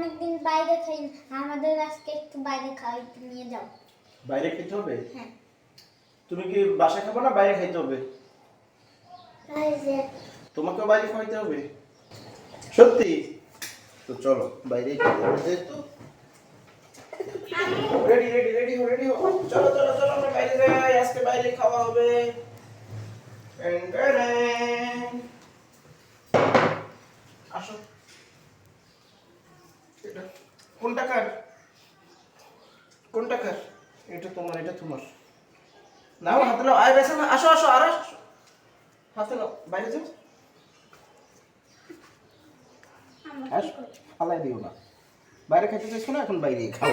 অনেকদিন বাইরে খাই না, আমাদের আজকে একটু বাইরে খাইতে নিয়ে যাও। বাইরে খেতে হবে? হ্যাঁ। তুমি কি বাসা খাবো না বাইরে খাইতে হবে? বাইরে। তোমাকেও বাইরে খাইতে হবে? সত্যি? তো চলো বাইরে খেতে হবে যেহেতু। রেডি রেডি রেডি হো রেডি হো। চলো চলো চলো আমরা বাইরে যাই, আজকে বাইরে খাওয়া হবে। আসো। এটা কোনটা কার? কোনটা কার? এটা তোমার, এটা তোমার। নাও হাতে নাও, আয় বেসা না, আসো আসো আর আসো। হাতে নাও, বাইরে যাও। ফালাই দিও না। বাইরে খাইতে চাইছো না, এখন বাইরেই খাও।